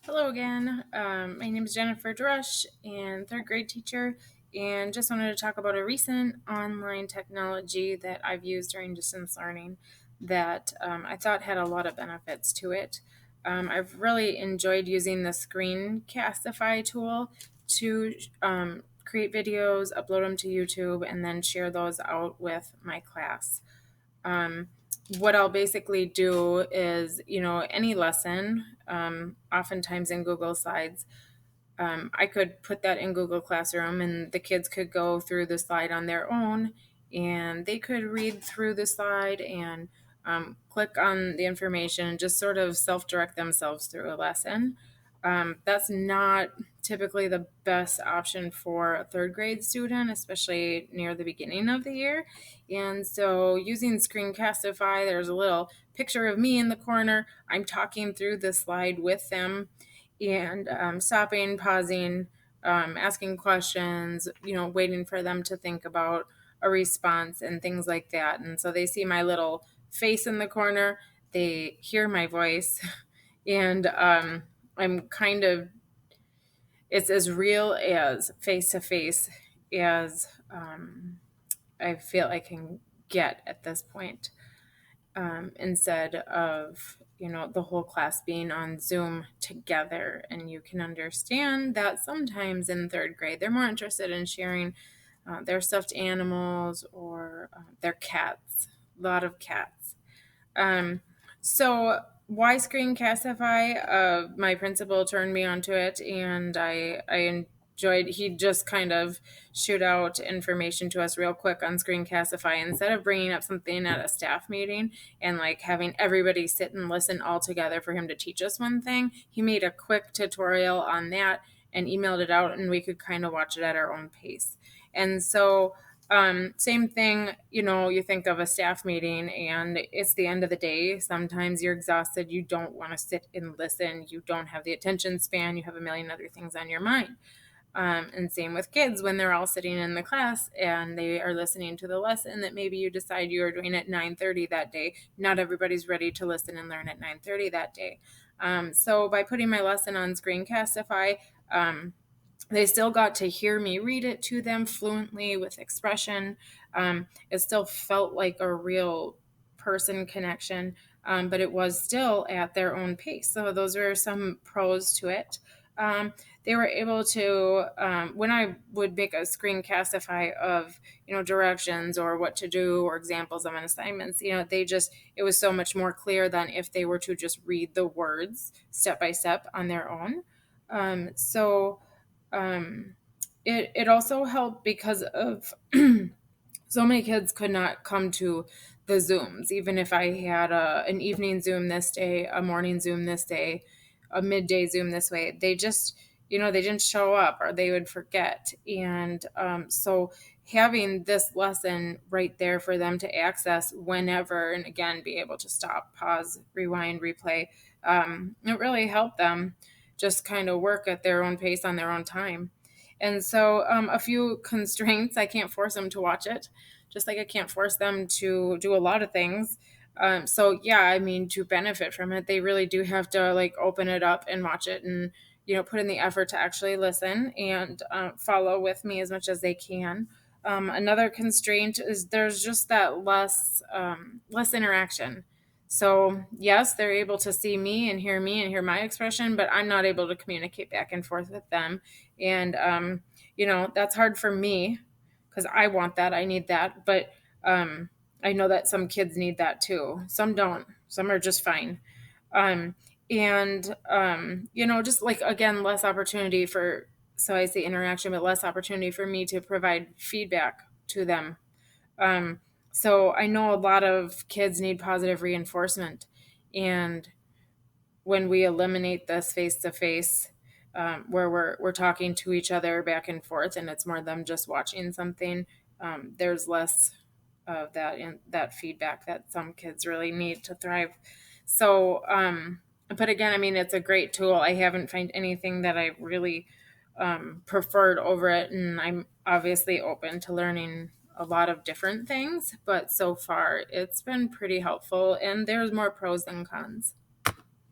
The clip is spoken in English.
Hello again. My name is Jennifer Drush and third grade teacher, and just wanted to talk about a recent online technology that I've used during distance learning that I thought had a lot of benefits to it. I've really enjoyed using the Screencastify tool to create videos, upload them to YouTube, and then share those out with my class. Um, what I'll basically do is, any lesson, oftentimes in Google Slides, I could put that in Google Classroom and the kids could go through the slide on their own and they could read through the slide and click on the information and just sort of self direct themselves through a lesson. That's not typically the best option for a third grade student, especially near the beginning of the year. And so, using Screencastify, there's a little picture of me in the corner. I'm talking through the slide with them and stopping, pausing, asking questions, waiting for them to think about a response and things like that. And so they see my little face in the corner, they hear my voice, and I'm kind of, it's as real as face to face as I feel I can get at this point, instead of the whole class being on Zoom together. And you can understand that sometimes in third grade they're more interested in sharing their stuffed animals or their cats. A lot of cats. um, so why Screencastify? My principal turned me onto it, and I enjoyed. He just kind of shoot out information to us real quick on Screencastify instead of bringing up something at a staff meeting and like having everybody sit and listen all together for him to teach us one thing. He made a quick tutorial on that and emailed it out, and we could kind of watch it at our own pace. And so same thing, you think of a staff meeting and it's the end of the day. Sometimes you're exhausted. You don't want to sit and listen. You don't have the attention span. You have a million other things on your mind. And same with kids when they're all sitting in the class and they are listening to the lesson that maybe you decide you are doing at 9:30 that day. Not everybody's ready to listen and learn at 9:30 that day. So by putting my lesson on Screencastify, they still got to hear me read it to them fluently with expression. It still felt like a real person connection, but it was still at their own pace. So those were some pros to it. They were able to, when I would make a Screencastify of, directions or what to do or examples of an assignments, it was so much more clear than if they were to just read the words step by step on their own. So um, it also helped because of so many kids could not come to the Zooms, even if I had an evening Zoom this day, a morning Zoom this day, a midday Zoom this way. They just, they didn't show up or they would forget. And so having this lesson right there for them to access whenever and again be able to stop, pause, rewind, replay, it really helped them just kind of work at their own pace on their own time. And so, a few constraints: I can't force them to watch it, just like I can't force them to do a lot of things. So, yeah, I mean, to benefit from it, they really do have to like open it up and watch it and, put in the effort to actually listen and follow with me as much as they can. Another constraint is there's just that less interaction. So, yes, they're able to see me and hear my expression, but I'm not able to communicate back and forth with them. And, that's hard for me because I want that. I need that. But I know that some kids need that too. Some don't. Some are just fine. Um, and, just like, again, less opportunity for, so I say interaction, but less opportunity for me to provide feedback to them. um, so I know a lot of kids need positive reinforcement. And when we eliminate this face to face, where we're talking to each other back and forth, and it's more them just watching something, there's less of that in that feedback that some kids really need to thrive. So, but again, I mean, it's a great tool. I haven't found anything that I really preferred over it, and I'm obviously open to learning a lot of different things. But so far, it's been pretty helpful, and there's more pros than cons.